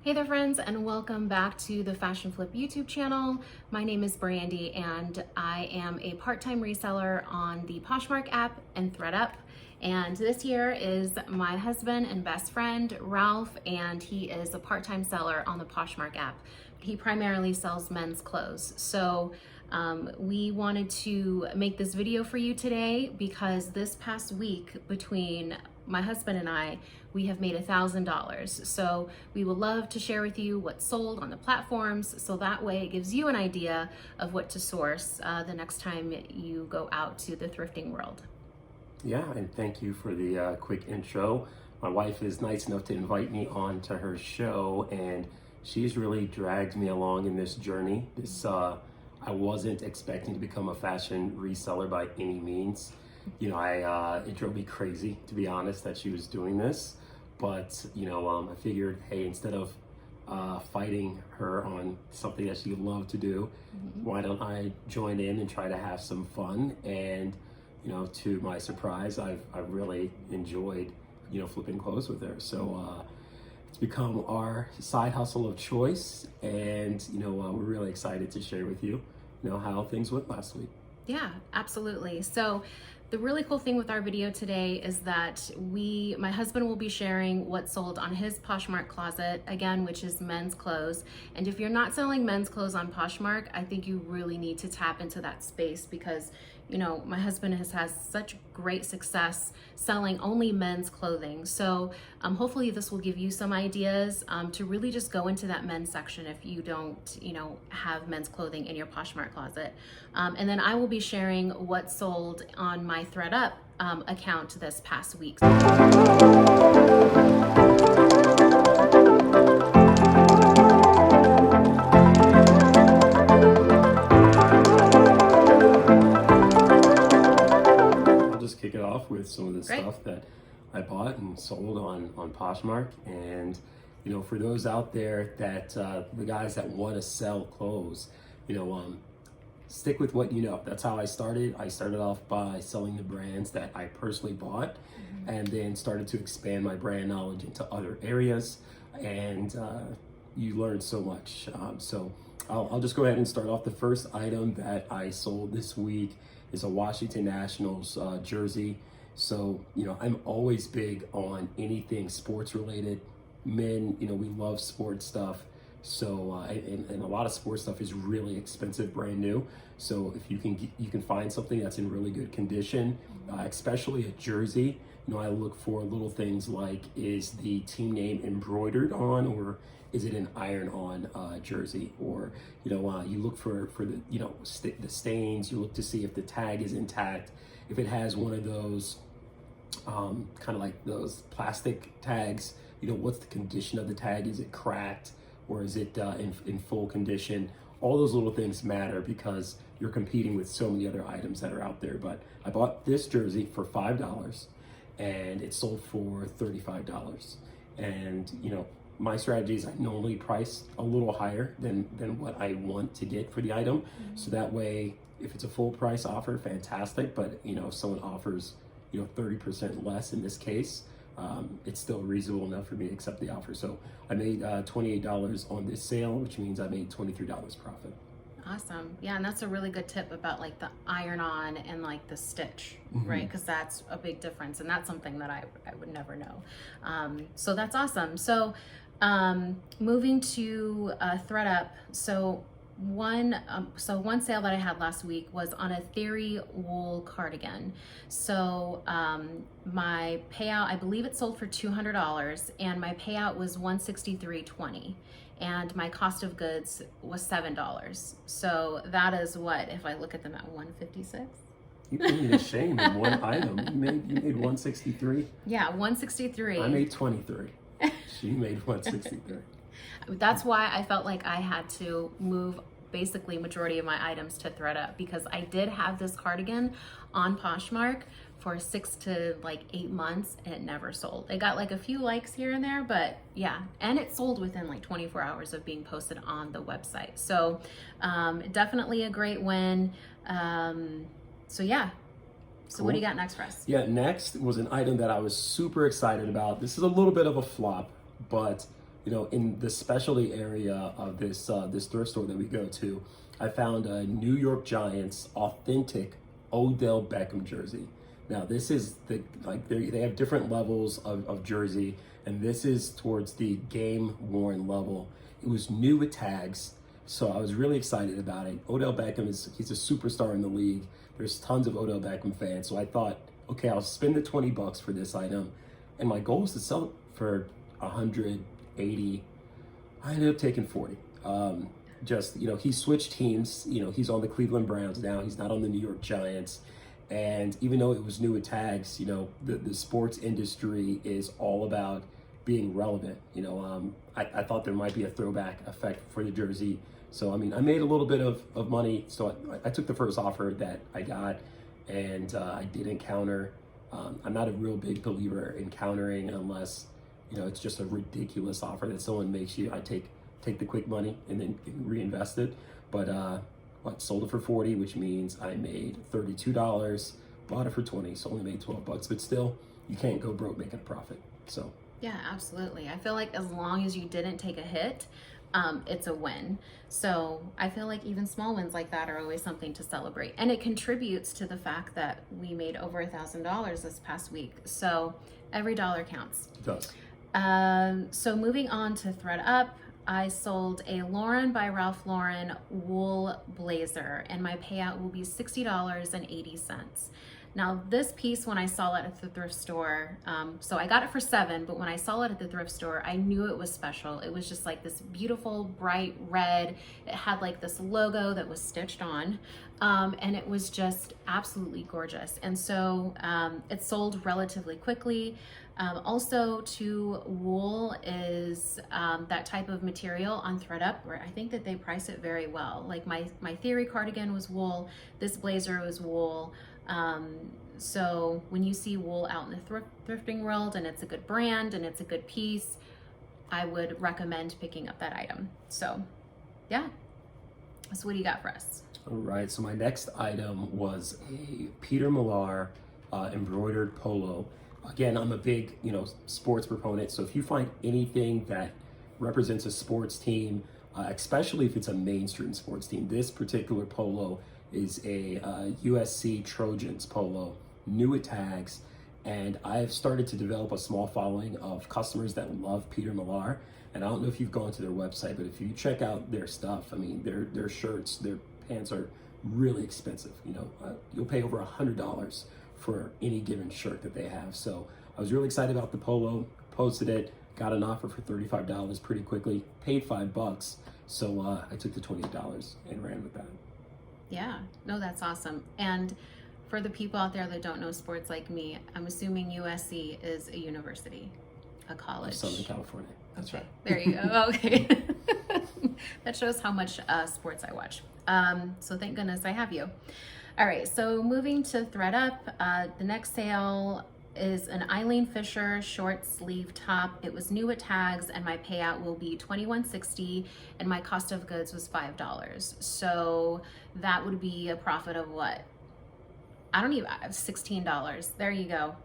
Hey there friends, and welcome back to the Fashion Flip YouTube channel. My name is Brandy and I am a part-time reseller on the Poshmark app and ThredUp. And this here is my husband and best friend, Ralph, and he is a part-time seller on the Poshmark app. He primarily sells men's clothes. So we wanted to make this video for you today because this past week between my husband and I, we have made $1,000. So we would love to share with you what's sold on the platforms, so that way it gives you an idea of what to source the next time you go out to the thrifting world. Yeah, and thank you for the quick intro. My wife is nice enough to invite me on to her show, and she's really dragged me along in this journey. I wasn't expecting to become a fashion reseller by any means. You know, it drove me crazy, to be honest, that she was doing this. But, I figured, hey, instead of fighting her on something that she loved to do, why don't I join in and try to have some fun? And, to my surprise, I've really enjoyed, flipping clothes with her. So it's become our side hustle of choice. And, we're really excited to share with you, how things went last week. Yeah, absolutely. So the really cool thing with our video today is that my husband will be sharing what's sold on his Poshmark closet, again, which is men's clothes. And if you're not selling men's clothes on Poshmark, I think you really need to tap into that space because, my husband has had such great success selling only men's clothing. So hopefully this will give you some ideas to really just go into that men's section if you don't, have men's clothing in your Poshmark closet. And then I will be sharing what's sold on my ThredUp account this past week. Kick it off with some of the stuff that I bought and sold on Poshmark. And for those out there that the guys that want to sell clothes, stick with what you know. That's how I started. I started off by selling the brands that I personally bought, and then started to expand my brand knowledge into other areas, and you learn so much. So I'll just go ahead and start off. The first item that I sold this week is a Washington Nationals jersey. So, I'm always big on anything sports related. Men, we love sports stuff. So, and a lot of sports stuff is really expensive, brand new. So if you can find something that's in really good condition, especially a jersey, I look for little things like, is the team name embroidered on, or is it an iron-on jersey? Or you look for the the stains. You look to see if the tag is intact. If it has one of those kind of like those plastic tags, what's the condition of the tag? Is it cracked, or is it in full condition? All those little things matter because you're competing with so many other items that are out there. But I bought this jersey for $5, and it sold for $35. And my strategy is I normally price a little higher than what I want to get for the item. So that way, if it's a full price offer, fantastic. But if someone offers 30% less in this case, it's still reasonable enough for me to accept the offer. So I made $28 on this sale, which means I made $23 profit. Awesome. Yeah, and that's a really good tip about like the iron on and like the stitch, right? Because that's a big difference, and that's something that I would never know. So that's awesome. So moving to ThredUp. So one sale that I had last week was on a Theory wool cardigan. So my payout, I believe it sold for $200, and my payout was $163.20, and my cost of goods was $7. So that is what, if I look at them at $156. You put me to shame in one item. You made $163. Yeah, $163. I made $23. She made $163. That's why I felt like I had to move basically majority of my items to ThredUp, because I did have this cardigan on Poshmark for 6 to 8 months and it never sold. It got like a few likes here and there, but yeah, and it sold within like 24 hours of being posted on the website. So definitely a great win. So yeah. So cool. What do you got next for us? Yeah, next was an item that I was super excited about. This is a little bit of a flop, but in the specialty area of this this thrift store that we go to, I found a New York Giants authentic Odell Beckham jersey. Now this is they have different levels of jersey, and this is towards the game worn level. It was new with tags, so I was really excited about it. Odell Beckham he's a superstar in the league. There's tons of Odell Beckham fans, so I thought, okay, I'll spend the $20 for this item, and my goal is to sell it for 180. I ended up taking 40. He switched teams. He's on the Cleveland Browns now. He's not on the New York Giants. And even though it was new with tags, the sports industry is all about being relevant. I thought there might be a throwback effect for the jersey. So, I made a little bit of money. So I took the first offer that I got, and I did encounter. I'm not a real big believer in countering unless, it's just a ridiculous offer that someone makes you. I take the quick money and then reinvest it. But sold it for 40, which means I made $32, bought it for 20, so only made $12. But still, you can't go broke making a profit. So yeah, absolutely. I feel like as long as you didn't take a hit, it's a win. So I feel like even small wins like that are always something to celebrate, and it contributes to the fact that we made over $1,000 this past week. So every dollar counts. it does. So moving on to ThredUp, I sold a Lauren by Ralph Lauren wool blazer, and my payout will be $60.80. Now this piece, when I saw it at the thrift store, so I got it for $7, but when I saw it at the thrift store, I knew it was special. It was just like this beautiful bright red. It had like this logo that was stitched on, and it was just absolutely gorgeous. And so it sold relatively quickly. Also, wool is that type of material on ThredUp, where I think that they price it very well. Like my Theory cardigan was wool, this blazer was wool. So when you see wool out in the thrifting world and it's a good brand and it's a good piece, I would recommend picking up that item. So yeah, so what do you got for us? All right, so my next item was a Peter Millar embroidered polo. Again, I'm a big, sports proponent. So if you find anything that represents a sports team, especially if it's a mainstream sports team, this particular polo is a USC Trojans polo, new with tags. And I've started to develop a small following of customers that love Peter Millar. And I don't know if you've gone to their website, but if you check out their stuff, their shirts, their pants are really expensive. You'll pay over $100 for any given shirt that they have. So I was really excited about the polo, posted it, got an offer for $35 pretty quickly, paid $5. So I took the $28 and ran with that. Yeah, no, that's awesome. And for the people out there that don't know sports like me, I'm assuming USC is a university, a college. Southern California. That's right. There you go. Okay. That shows how much sports I watch. So thank goodness I have you. All right, so moving to ThredUp, the next sale is an Eileen Fisher short sleeve top. It was new with tags, and my payout will be $21.60, and my cost of goods was $5. So that would be a profit of what? I don't even, $16. There you go.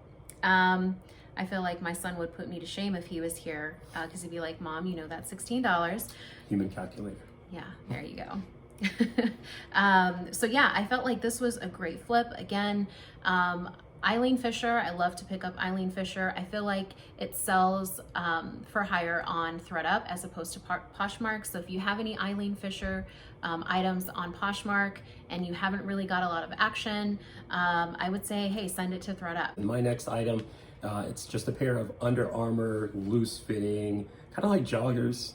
I feel like my son would put me to shame if he was here, because he'd be like, Mom, that's $16. Human calculator. Yeah, there you go. So yeah, I felt like this was a great flip. Again, Eileen Fisher, I love to pick up Eileen Fisher. I feel like it sells for higher on ThredUp as opposed to Poshmark. So if you have any Eileen Fisher items on Poshmark and you haven't really got a lot of action, I would say, hey, send it to ThredUp. And my next item, it's just a pair of Under Armour loose fitting, kind of like joggers,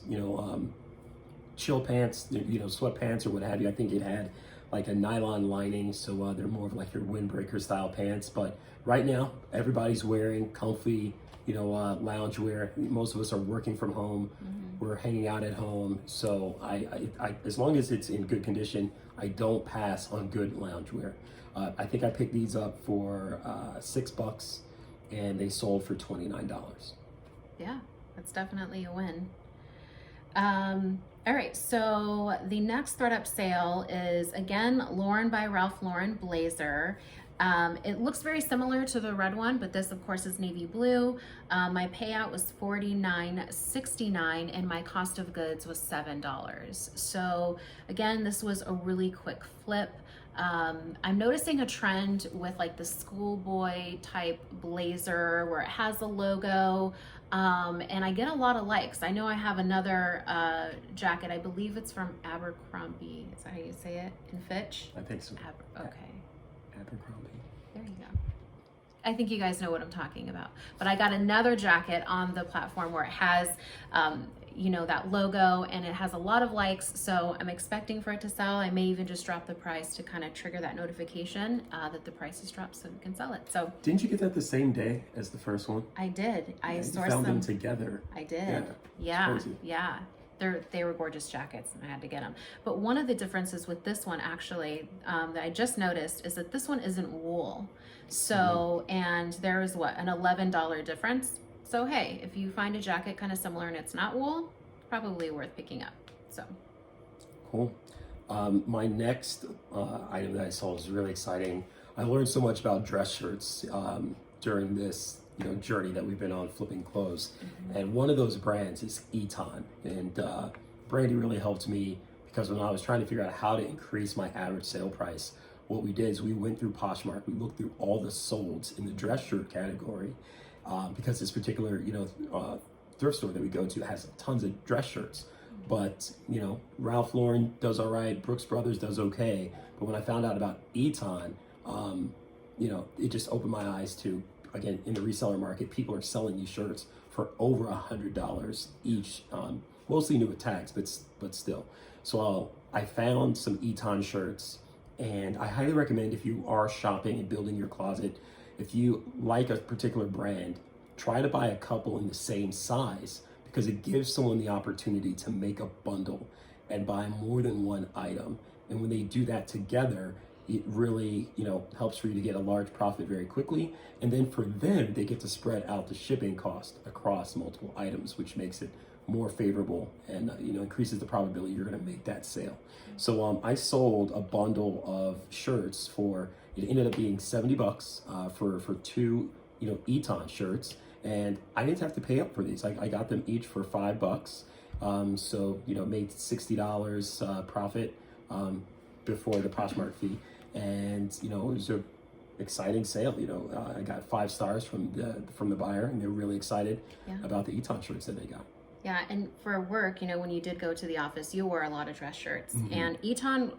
chill pants, sweatpants or what have you. I think it had like a nylon lining, so they're more of like your windbreaker style pants. But right now, everybody's wearing comfy, lounge wear. Most of us are working from home. Mm-hmm. We're hanging out at home. So I as long as it's in good condition, I don't pass on good lounge wear. I think I picked these up for $6, and they sold for $29. Yeah, that's definitely a win. All right, so the next ThredUp sale is, again, Lauren by Ralph Lauren blazer. It looks very similar to the red one, but this of course is navy blue. My payout was $49.69 and my cost of goods was $7. So again, this was a really quick flip. I'm noticing a trend with like the schoolboy type blazer where it has the logo, and I get a lot of likes. I know I have another jacket, I believe it's from Abercrombie. Is that how you say it? In Fitch? I think so. Okay. Abercrombie. There you go. I think you guys know what I'm talking about. But I got another jacket on the platform where it has, you know, that logo, and it has a lot of likes. So I'm expecting for it to sell. I may even just drop the price to kind of trigger that notification that the price has dropped so we can sell it. So didn't you get that the same day as the first one? I did. I sourced found them together. I did. Yeah. They were gorgeous jackets and I had to get them. But one of the differences with this one actually that I just noticed is that this one isn't wool. So, and there is what, an $11 difference. So hey, if you find a jacket kind of similar and it's not wool, it's probably worth picking up. So cool. My next item that I saw is really exciting. I learned so much about dress shirts during this journey that we've been on flipping clothes. And one of those brands is Eton. And Brandy really helped me because when I was trying to figure out how to increase my average sale price, what we did is we went through Poshmark, we looked through all the solds in the dress shirt category because this particular thrift store that we go to has tons of dress shirts. But Ralph Lauren does all right, Brooks Brothers does okay. But when I found out about Eton, it just opened my eyes to, again, in the reseller market, people are selling these shirts for over $100 each, mostly new with tags, but still. So I found some Eton shirts, and I highly recommend if you are shopping and building your closet, if you like a particular brand, try to buy a couple in the same size because it gives someone the opportunity to make a bundle and buy more than one item. And when they do that together, it really, helps for you to get a large profit very quickly. And then for them, they get to spread out the shipping cost across multiple items, which makes it more favorable and, increases the probability you're gonna make that sale. So I sold a bundle of shirts it ended up being $70 for two, Eton shirts. And I didn't have to pay up for these. I got them each for $5. So, made $60 profit before the Poshmark fee. And it was a exciting sale. I got 5 stars from the buyer, and they're really excited about the Eton shirts that they got. Yeah, and for work, when you did go to the office, you wore a lot of dress shirts, and Eton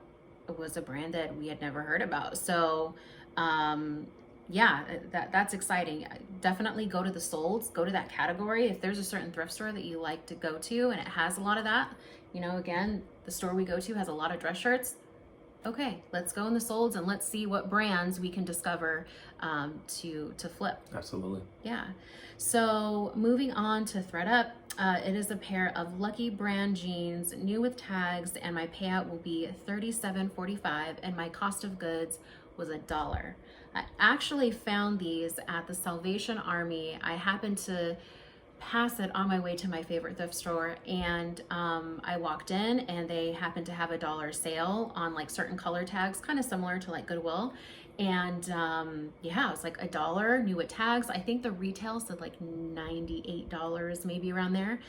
was a brand that we had never heard about. So, that's exciting. Definitely go to the solds, go to that category. If there's a certain thrift store that you like to go to and it has a lot of that, again, the store we go to has a lot of dress shirts. Okay, let's go in the solds and let's see what brands we can discover to flip. Absolutely. Yeah. So moving on to ThredUP, it is a pair of Lucky brand jeans, new with tags, and my payout will be $37.45, and my cost of goods was $1. I actually found these at the Salvation Army. I happened to pass it on my way to my favorite thrift store, and I walked in and they happened to have a $1 sale on like certain color tags, kind of similar to like Goodwill. And it was like $1 new with tags. I think the retail said like $98, maybe around there.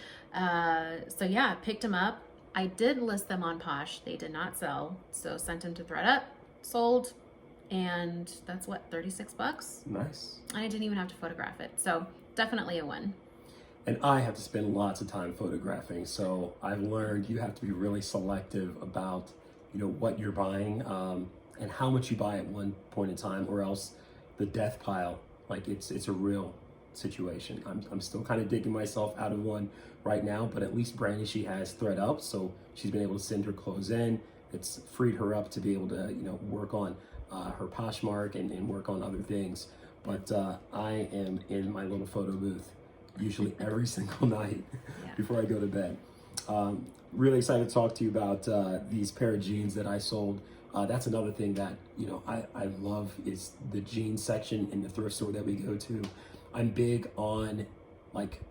So yeah, picked them up. I did list them on Posh. They did not sell, so sent them to ThredUP, sold, and that's what, $36? Nice. I didn't even have to photograph it, so definitely a win. And I have to spend lots of time photographing, so I've learned you have to be really selective about, what you're buying and how much you buy at one point in time, or else the death pile, like it's a real situation. I'm still kind of digging myself out of one right now, but at least Brandy, she has ThredUP, so she's been able to send her clothes in. It's freed her up to be able to, work on her Poshmark and work on other things. But I am in my little photo booth usually every single night before I go to bed. Really excited to talk to you about these pair of jeans that I sold. That's another thing that I love is the jeans section in the thrift store that we go to. I'm big on like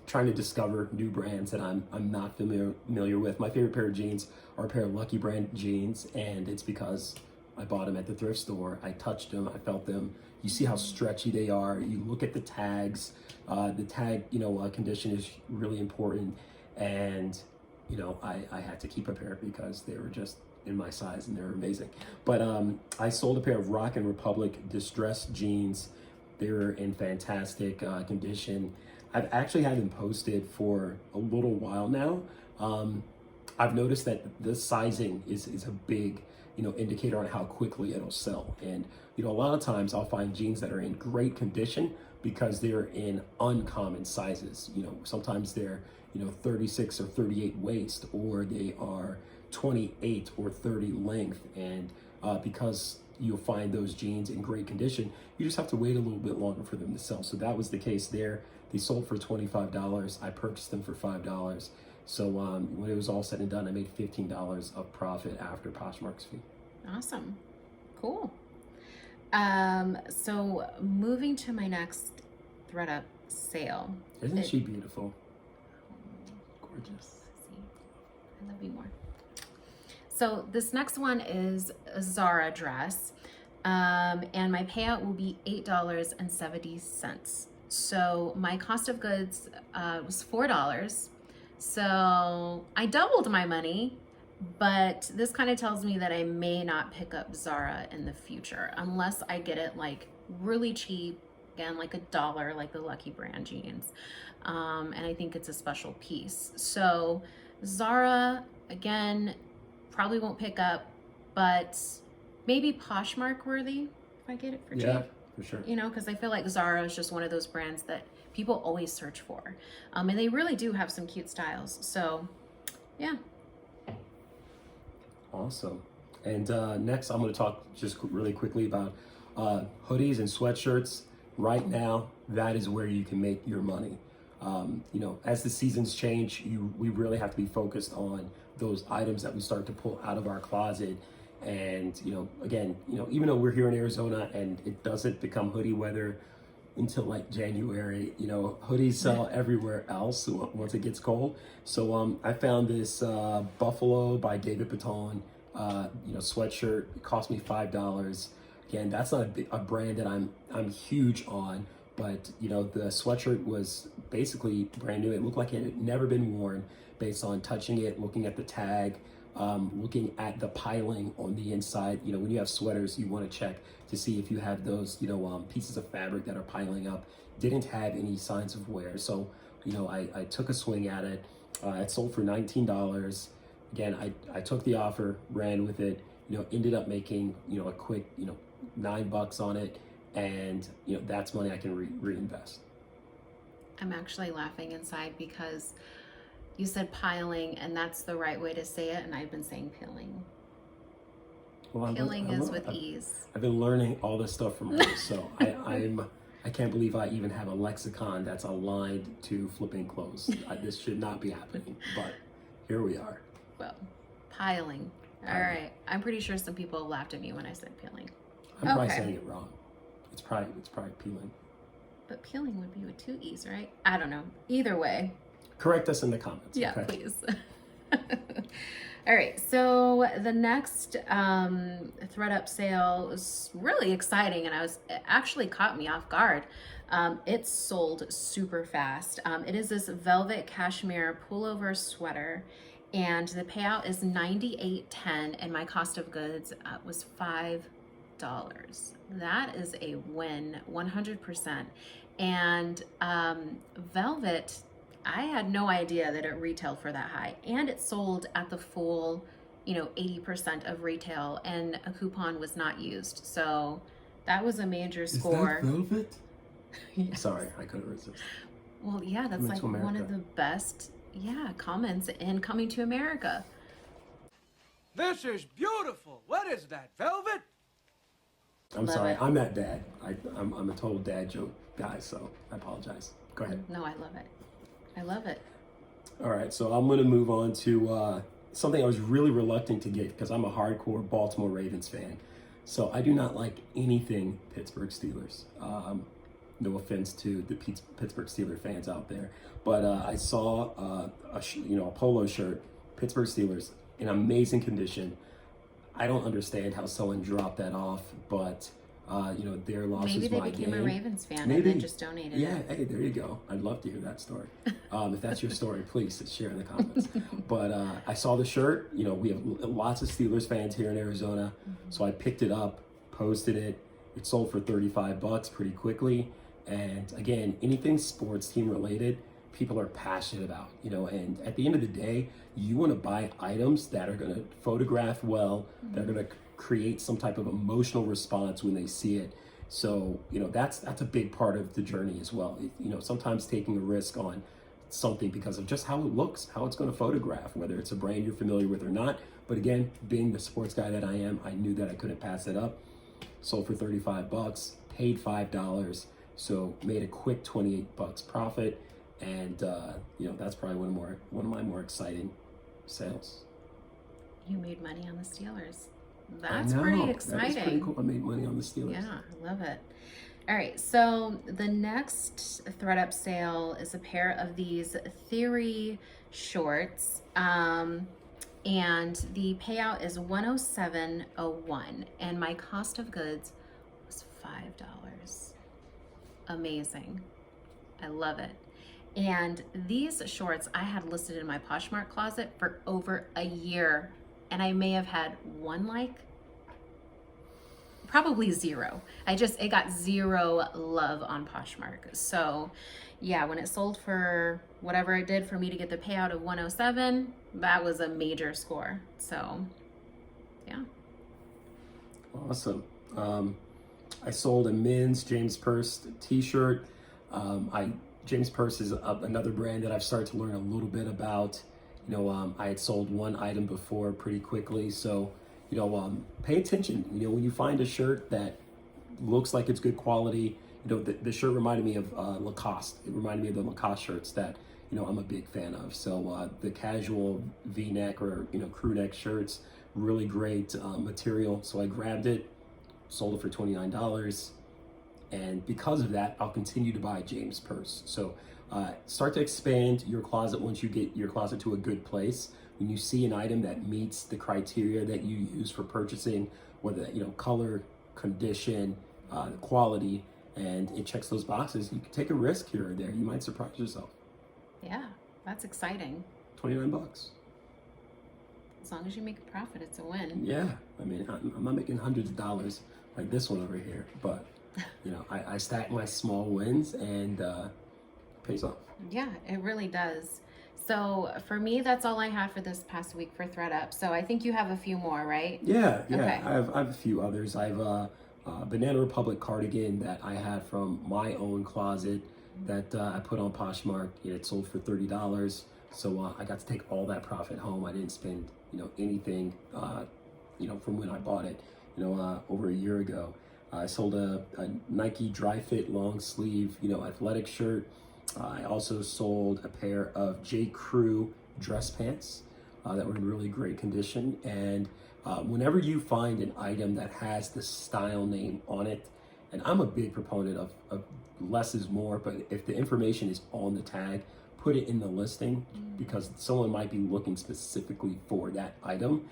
trying to discover new brands that I'm not familiar with. My favorite pair of jeans are a pair of Lucky brand jeans, and it's because I bought them at the thrift store. I touched them, I felt them. You see how stretchy they are. You look at the tags. The tag, condition is really important. And, I had to keep a pair because they were just in my size and they were amazing. But I sold a pair of Rock and Republic distressed jeans. They were in fantastic condition. I've actually had them posted for a little while now. I've noticed that the sizing is a big, indicator on how quickly it'll sell. And, a lot of times I'll find jeans that are in great condition because they're in uncommon sizes. Sometimes they're, 36 or 38 waist, or they are 28 or 30 length. And because you'll find those jeans in great condition, you just have to wait a little bit longer for them to sell. So that was the case there. They sold for $25. I purchased them for $5. So when it was all said and done, I made $15 of profit after Poshmark's fee. Awesome. Cool. So moving to my next ThredUp sale. Isn't she beautiful? Gorgeous. See, I love you more. So this next one is a Zara dress, and my payout will be $8.70. So my cost of goods was $4. So I doubled my money, but this kind of tells me that I may not pick up Zara in the future unless I get it like really cheap, again, like $1, like the Lucky Brand jeans. And I think it's a special piece. So Zara, again, probably won't pick up, but maybe Poshmark worthy if I get it for cheap. Yeah, for sure. Because I feel like Zara is just one of those brands that people always search for. And they really do have some cute styles. So, yeah. Awesome. And next, I'm going to talk just really quickly about hoodies and sweatshirts. Right now, that is where you can make your money. As the seasons change, we really have to be focused on those items that we start to pull out of our closet. And, again, even though we're here in Arizona and it doesn't become hoodie weather until like January, hoodies sell everywhere else once it gets cold. So I found this Buffalo by David Baton, sweatshirt. It cost me $5. Again, that's not a brand that I'm huge on, but the sweatshirt was basically brand new. It looked like it had never been worn based on touching it, looking at the tag, looking at the piling on the inside. When you have sweaters, you want to check to see if you have those, pieces of fabric that are piling up. Didn't have any signs of wear. So, I took a swing at it. It sold for $19. Again, I took the offer, ran with it, ended up making, a quick, $9 on it. And, that's money I can reinvest. I'm actually laughing inside because you said piling, and that's the right way to say it, and I've been saying pilling. Well, Pilling is with ease. I've been learning all this stuff from her, so I can't believe I even have a lexicon that's aligned to flipping clothes. This should not be happening, but here we are. Well, piling. All right. I'm pretty sure some people laughed at me when I said pilling. I'm probably saying it wrong. It's probably peeling. But peeling would be with two E's, right? I don't know. Either way. Correct us in the comments. Yeah, okay? please. All right, so the next ThredUp sale was really exciting, and it actually caught me off guard. It sold super fast. It is this velvet cashmere pullover sweater, and the payout is $98.10, and my cost of goods was $5. That is a win, 100%. And velvet, I had no idea that it retailed for that high, and it sold at the full, 80% of retail, and a coupon was not used. So that was a major score. Is that velvet? Yes. Sorry, I couldn't resist. Well, yeah, that's like one of the best, comments in Coming to America. This is beautiful. What is that, velvet? I'm sorry, I'm that dad. I'm a total dad joke guy, so I apologize. Go ahead. No, I love it. I love it. All right, so I'm going to move on to something I was really reluctant to get because I'm a hardcore Baltimore Ravens fan. So I do not like anything Pittsburgh Steelers. No offense to the Pittsburgh Steelers fans out there, but I saw a polo shirt, Pittsburgh Steelers, in amazing condition. I don't understand how someone dropped that off, but you know, their loss Maybe is they my became a gain. Ravens fan Maybe. and then just donated. Yeah, hey, there you go. I'd love to hear that story. If that's your story, please share in the comments. But I saw the shirt. You know, we have lots of Steelers fans here in Arizona, so I picked it up, posted it. It sold for $35 pretty quickly. And again, anything sports team related, people are passionate about, you know, and at the end of the day, you want to buy items that are going to photograph well, that are going to create some type of emotional response when they see it. So, you know, that's a big part of the journey as well. You know, sometimes taking a risk on something because of just how it looks, how it's going to photograph, whether it's a brand you're familiar with or not. But again, being the sports guy that I am, I knew that I couldn't pass it up. Sold for $35, paid $5, so made a quick $28 profit. And you know, that's probably one of my more exciting sales. You made money on the Steelers. I That's know. pretty That exciting. was pretty cool. I made money on the Steelers. Yeah, I love it. All right, so the next ThredUp sale is a pair of these Theory shorts. And the payout is $107.01, and my cost of goods was $5. Amazing. I love it. And these shorts I had listed in my Poshmark closet for over a year, and I may have had one like, probably zero. It got zero love on Poshmark. So yeah, when it sold for whatever it did for me to get the payout of 107, that was a major score. So yeah. Awesome. I sold a men's James Purse t-shirt. James Purse is another brand that I've started to learn a little bit about. You know, I had sold one item before pretty quickly, so you know, pay attention. You know, when you find a shirt that looks like it's good quality, you know, the shirt reminded me of Lacoste. It reminded me of the Lacoste shirts that, you know, I'm a big fan of. So the casual V-neck or, you know, crew neck shirts, really great material. So I grabbed it, sold it for $29. And because of that, I'll continue to buy James Purse. So start to expand your closet once you get your closet to a good place. When you see an item that meets the criteria that you use for purchasing, whether that, you know, color, condition, quality, and it checks those boxes, you can take a risk here or there. You might surprise yourself. Yeah, that's exciting. $29. As long as you make a profit, it's a win. Yeah, I mean, I'm not making hundreds of dollars like this one over here, but you know, I stack my small wins and it pays off. Yeah, it really does. So for me, that's all I had for this past week for ThredUp. So I think you have a few more, right? Yeah. Okay. I have a few others. I have a Banana Republic cardigan that I had from my own closet that I put on Poshmark. It sold for $30. So I got to take all that profit home. I didn't spend, you know, anything, you know, from when I bought it, you know, over a year ago. I sold a Nike dry fit long sleeve, you know, athletic shirt. I also sold a pair of J. Crew dress pants that were in really great condition. And whenever you find an item that has the style name on it, and I'm a big proponent of less is more, but if the information is on the tag, put it in the listing because someone might be looking specifically for that item.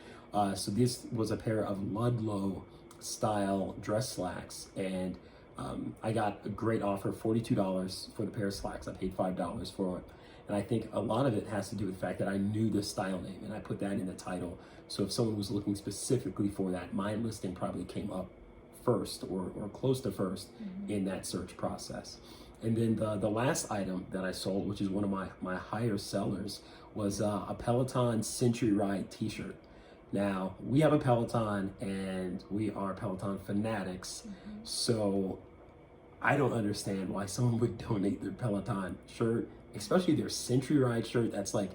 So this was a pair of Ludlow style dress slacks, and I got a great offer, $42 for the pair of slacks. I paid $5 for it. And I think a lot of it has to do with the fact that I knew the style name and I put that in the title. So if someone was looking specifically for that, my listing probably came up first or close to first in that search process. And then the last item that I sold, which is one of my higher sellers, was a Peloton Century Ride t-shirt. Now, we have a Peloton and we are Peloton fanatics, so I don't understand why someone would donate their Peloton shirt, especially their Century Ride shirt. That's like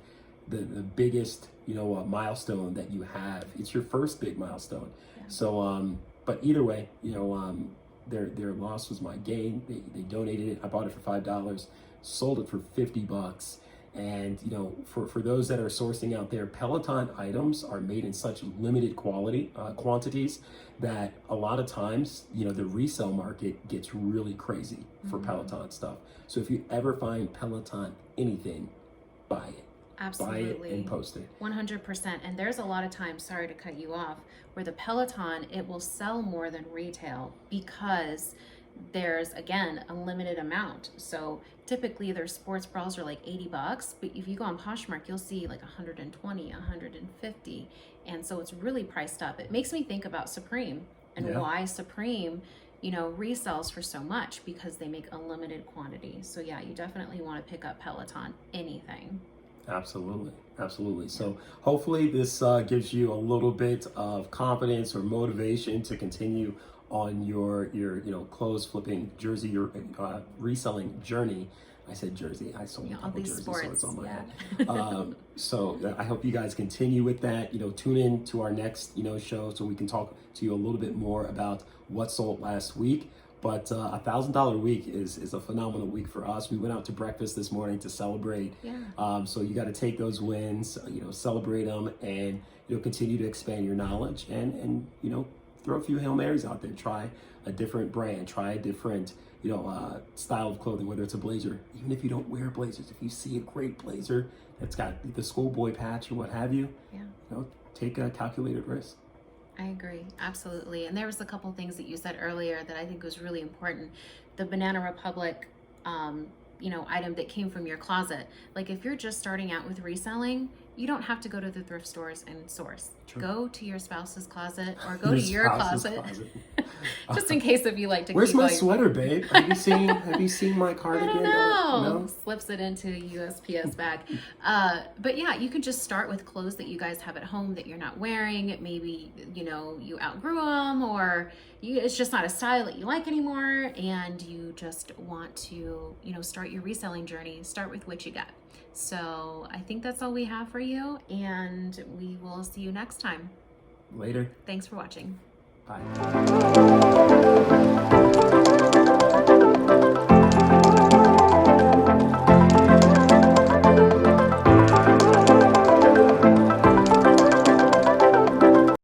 the biggest, you know, milestone that you have. It's your first big milestone. Yeah. So, but either way, you know, their loss was my gain. They donated it. I bought it for $5, sold it for $50. And, you know, for those that are sourcing out there, Peloton items are made in such limited quantities that a lot of times, you know, the resale market gets really crazy for Peloton stuff. So if you ever find Peloton anything, buy it. Absolutely. buy it and post it. 100%. And there's a lot of times, sorry to cut you off, where the Peloton, it will sell more than retail because there's, again, a limited amount. So typically their sports bras are like $80, but if you go on Poshmark, you'll see like 120, 150. And so it's really priced up. It makes me think about Supreme and why Supreme, you know, resells for so much, because they make a limited quantity. So yeah, you definitely want to pick up Peloton anything. Absolutely, absolutely. So hopefully this gives you a little bit of confidence or motivation to continue on your clothes flipping jersey, your reselling journey. I said jersey. I sold a couple jerseys, sports, so it's on my head. So I hope you guys continue with that. Tune in to our next show so we can talk to you a little bit more about what sold last week. But $1,000 week is a phenomenal week for us. We went out to breakfast this morning to celebrate. Yeah. So you got to take those wins, celebrate them, and continue to expand your knowledge and throw a few Hail Marys out there. Try a different brand. Try a different style of clothing, whether it's a blazer. Even if you don't wear blazers, if you see a great blazer that's got the schoolboy patch or what have you, take a calculated risk. I agree, absolutely. And there was a couple things that you said earlier that I think was really important. The Banana Republic, item that came from your closet. Like if you're just starting out with reselling, you don't have to go to the thrift stores and source. True. Go to your spouse's closet or go to your closet. Just in case if you like to. Where's my sweater, babe? Have you seen my cardigan? I don't know. No? Slips it into a USPS bag. But yeah, you can just start with clothes that you guys have at home that you're not wearing. Maybe, you outgrew them, or it's just not a style that you like anymore, and you just want to, start your reselling journey. Start with what you got. So I think that's all we have for you, and we will see you next time. Later. Thanks for watching. Bye.